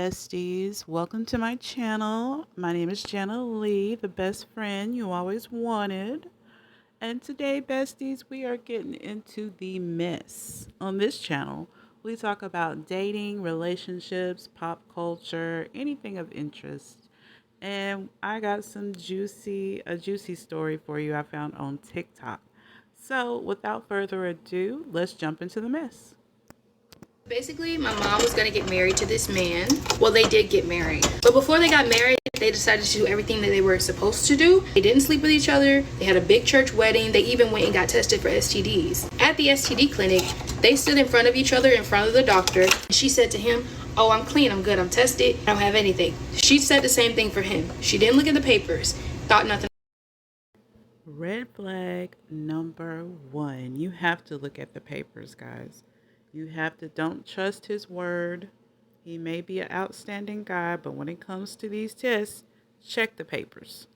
besties. Welcome to my channel. My name is Jana Leigh, the best friend you always wanted. And today, besties, we are getting into the mess. On this channel, we talk about dating, relationships, pop culture, anything of interest. And I got a juicy story for you I found on TikTok. So, without further ado, let's jump into the mess. Basically, my mom was going to get married to this man. Well, they did get married. But before they got married, they decided to do everything that they were supposed to do. They didn't sleep with each other. They had a big church wedding. They even went and got tested for STDs. At the STD clinic, they stood in front of each other in front of the doctor. She said to him, "Oh, I'm clean. I'm good. I'm tested. I don't have anything." She said the same thing for him. She didn't look at the papers. Thought nothing. Red flag number one. You have to look at the papers, guys. You have to, don't trust his word. He may be an outstanding guy, but when it comes to these tests, check the papers.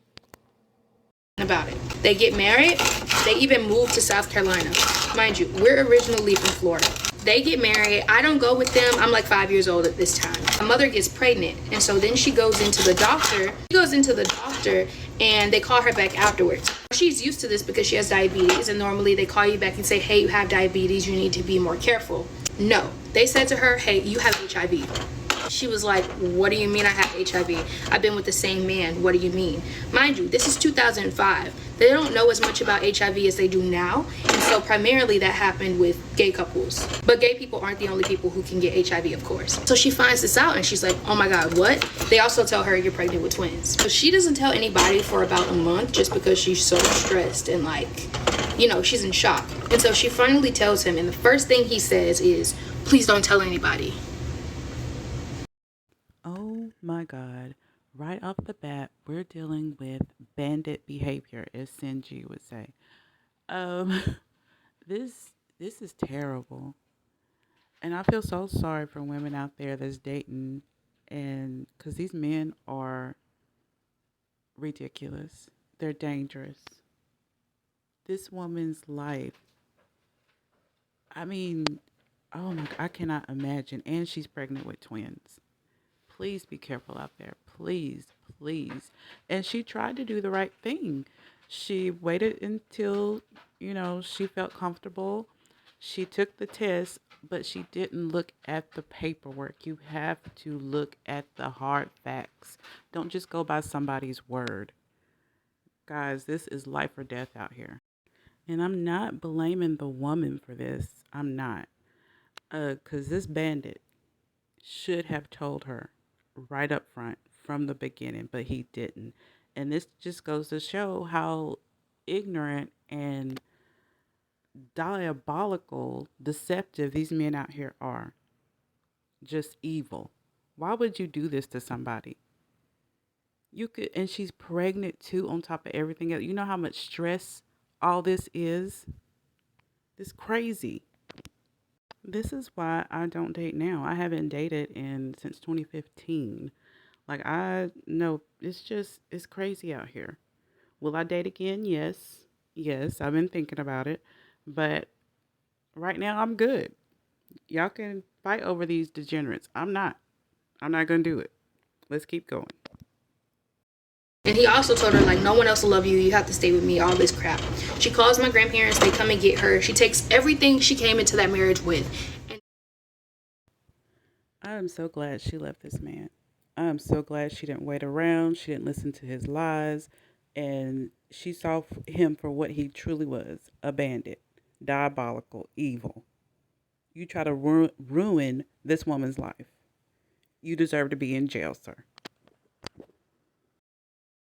About it. They get married. They even move to South Carolina. Mind you, we're originally from Florida. They get married. I don't go with them. I'm like 5 years old at this time. My mother gets pregnant, and so then she goes into the doctor. And they call her back afterwards. She's used to this because she has diabetes, and normally they call you back and say, "Hey, you have diabetes. You need to be more careful." No, they said to her, "Hey, you have HIV." She was like, "What do you mean I have HIV? I've been with the same man. What do you mean?" Mind you, this is 2005. They don't know as much about HIV as they do now. And so primarily that happened with gay couples. But gay people aren't the only people who can get HIV, of course. So she finds this out and she's like, "Oh my God, what?" They also tell her, "You're pregnant with twins." So she doesn't tell anybody for about a month just because she's so stressed and she's in shock. And so she finally tells him, and the first thing he says is, "Please don't tell anybody." Oh my God. Right off the bat, we're dealing with bandit behavior, as Sinji would say. Um, this is terrible. And I feel so sorry for women out there that's dating, and because these men are ridiculous. They're dangerous. This woman's life, I mean, oh my, I cannot imagine. And she's pregnant with twins. Please be careful out there. Please, please. And she tried to do the right thing. She waited until, she felt comfortable. She took the test, but she didn't look at the paperwork. You have to look at the hard facts. Don't just go by somebody's word. Guys, this is life or death out here. And I'm not blaming the woman for this. I'm not. Because this bandit should have told her right up front from the beginning, but he didn't. And this just goes to show how ignorant and diabolical, deceptive these men out here are. Just evil. Why would you do this to somebody? You could, and she's pregnant too, on top of everything else. You know how much stress all this is? It's crazy. This is why I don't date now. I haven't dated since 2015. Like, I know it's crazy out here. Will I date again? Yes. Yes, I've been thinking about it. But right now I'm good. Y'all can fight over these degenerates. I'm not. I'm not going to do it. Let's keep going. And he also told her, no one else will love you. You have to stay with me, all this crap. She calls my grandparents. They come and get her. She takes everything she came into that marriage with. And I am so glad she left this man. I am so glad she didn't wait around. She didn't listen to his lies. And she saw him for what he truly was, a bandit, diabolical, evil. You try to ruin this woman's life. You deserve to be in jail, sir.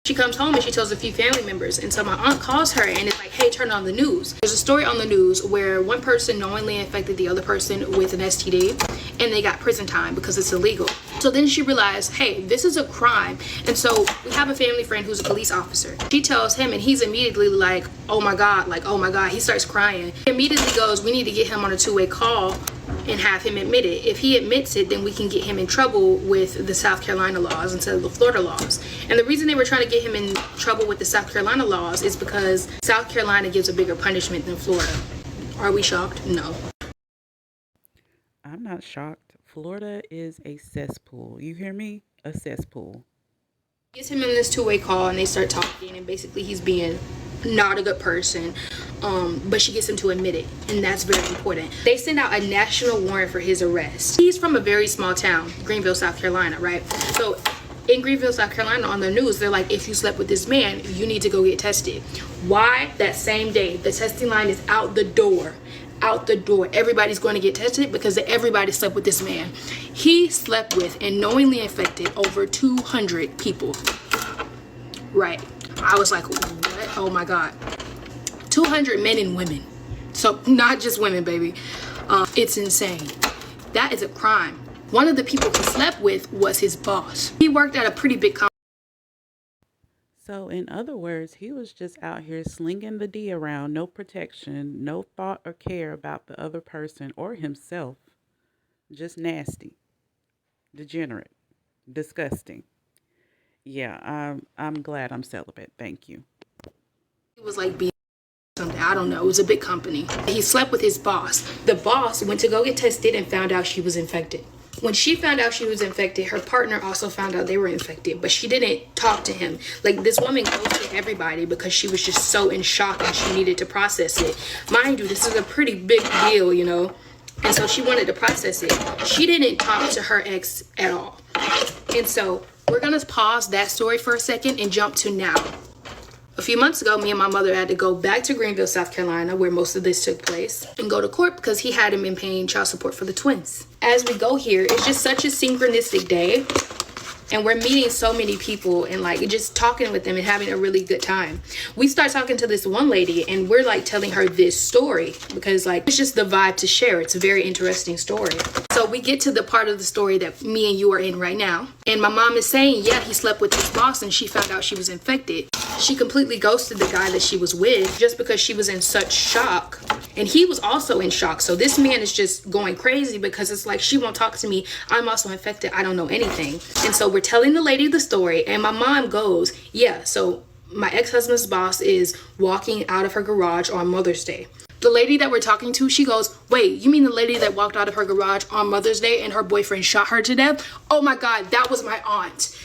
she comes home and she tells a few family members. And so my aunt calls her and is like, "Hey, turn on the news." There's a story on the news where one person knowingly infected the other person with an STD and they got prison time because it's illegal. So then she realized, hey, this is a crime. And so we have a family friend who's a police officer. She tells him and he's immediately like, "Oh my God," oh my God. He starts crying. He immediately goes, "We need to get him on a two-way call and have him admit it. If he admits it, then we can get him in trouble with the South Carolina laws instead of the Florida laws." And the reason they were trying to get him in trouble with the South Carolina laws is because South Carolina gives a bigger punishment than Florida. Are we shocked? No. I'm not shocked. Florida is a cesspool. You hear me? A cesspool. Gets him in this two-way call and they start talking, and basically he's being not a good person, but she gets him to admit it, and that's very important. They send out a national warrant for his arrest. He's from a very small town, Greenville, South Carolina, right? So in Greenville, South Carolina, on the news, they're like, if you slept with this man, you need to go get tested. Why? That same day, the testing line is out the door. Out the door. Everybody's going to get tested because everybody slept with this man. He slept with and knowingly infected over 200 people. Right. I was like, what? Oh my God. 200 men and women. So not just women, baby. It's insane. That is a crime. One of the people he slept with was his boss. He worked at a pretty big company. So, in other words, he was just out here slinging the D around, no protection, no thought or care about the other person or himself. Just nasty, degenerate, disgusting. Yeah, I'm glad I'm celibate. Thank you. It was like being something. I don't know. It was a big company. He slept with his boss. The boss went to go get tested and found out she was infected. When she found out she was infected, her partner also found out they were infected, but she didn't talk to him. Like, this woman ghosted everybody because she was just so in shock and she needed to process it. Mind you, this is a pretty big deal, you know? And so she wanted to process it. She didn't talk to her ex at all. And so we're going to pause that story for a second and jump to now. A few months ago, me and my mother had to go back to Greenville, South Carolina, where most of this took place, and go to court because he hadn't been paying child support for the twins. As we go here, it's just such a synchronistic day, and we're meeting so many people and like just talking with them and having a really good time. We start talking to this one lady and we're like telling her this story because like it's just the vibe to share. It's a very interesting story. So we get to the part of the story that me and you are in right now, and my mom is saying, yeah, he slept with his boss and she found out she was infected. She completely ghosted the guy that she was with just because she was in such shock. And he was also in shock. So this man is just going crazy because it's like, she won't talk to me. I'm also infected. I don't know anything. And so we're telling the lady the story. And my mom goes, yeah, so my ex-husband's boss is walking out of her garage on Mother's Day. The lady that we're talking to, she goes, wait, you mean the lady that walked out of her garage on Mother's Day and her boyfriend shot her to death? Oh my God, that was my aunt.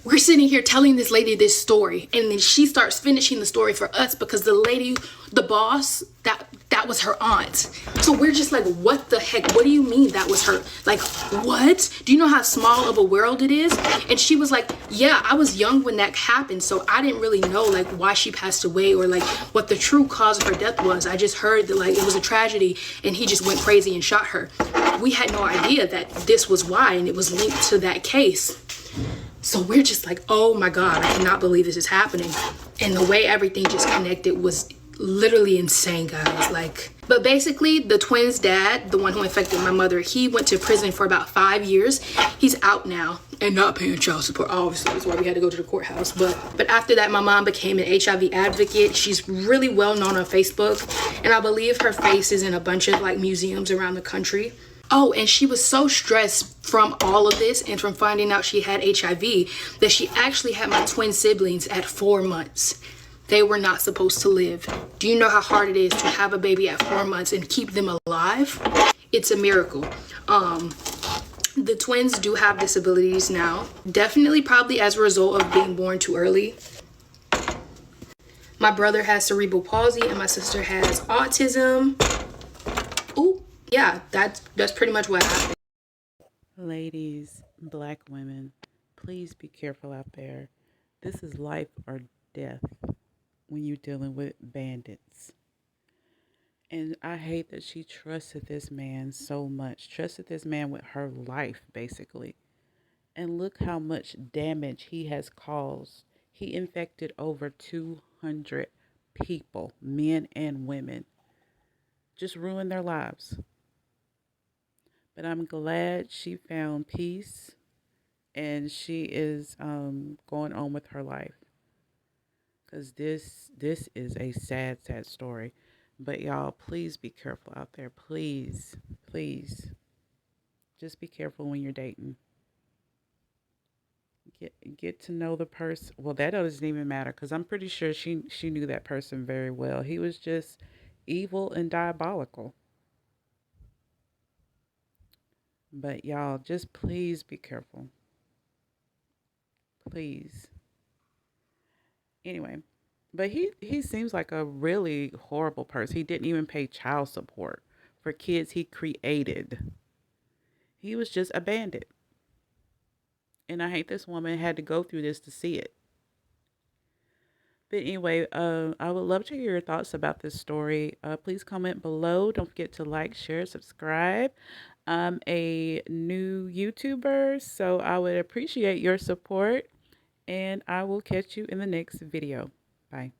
We're sitting here telling this lady this story, and then she starts finishing the story for us because the lady, the boss, that was her aunt. So we're just like, what the heck? What do you mean that was her? Like, what? Do you know how small of a world it is? And she was like, yeah, I was young when that happened, so I didn't really know like why she passed away or like what the true cause of her death was. I just heard that like it was a tragedy and he just went crazy and shot her. We had no idea that this was why, and it was linked to that case. So we're just like, oh my God, I cannot believe this is happening. And the way everything just connected was literally insane, guys. Like, but basically the twins' dad, the one who infected my mother, he went to prison for about 5 years. He's out now and not paying child support. Obviously, that's why we had to go to the courthouse. But after that, my mom became an HIV advocate. She's really well known on Facebook. And I believe her face is in a bunch of like museums around the country. Oh, and she was so stressed from all of this and from finding out she had HIV that she actually had my twin siblings at 4 months. They were not supposed to live. Do you know how hard it is to have a baby at 4 months and keep them alive? It's a miracle. The twins do have disabilities now. Definitely probably as a result of being born too early. My brother has cerebral palsy and my sister has autism. Ooh. Yeah, that's pretty much what happened. Ladies, black women, please be careful out there. This is life or death when you're dealing with bandits. And I hate that she trusted this man so much, trusted this man with her life, basically. And look how much damage he has caused. He infected over 200 people, men and women, just ruined their lives. But I'm glad she found peace and she is going on with her life. Because this is a sad story. But y'all, please be careful out there. Please, please. Just be careful when you're dating. Get to know the person. Well, that doesn't even matter because I'm pretty sure she knew that person very well. He was just evil and diabolical. But y'all, just please be careful. Please. Anyway, but he seems like a really horrible person. He didn't even pay child support for kids he created. He was just a bandit. And I hate this woman had to go through this to see it. But anyway, I would love to hear your thoughts about this story. Please comment below. Don't forget to like, share, subscribe. I'm a new YouTuber, so I would appreciate your support. And I will catch you in the next video. Bye.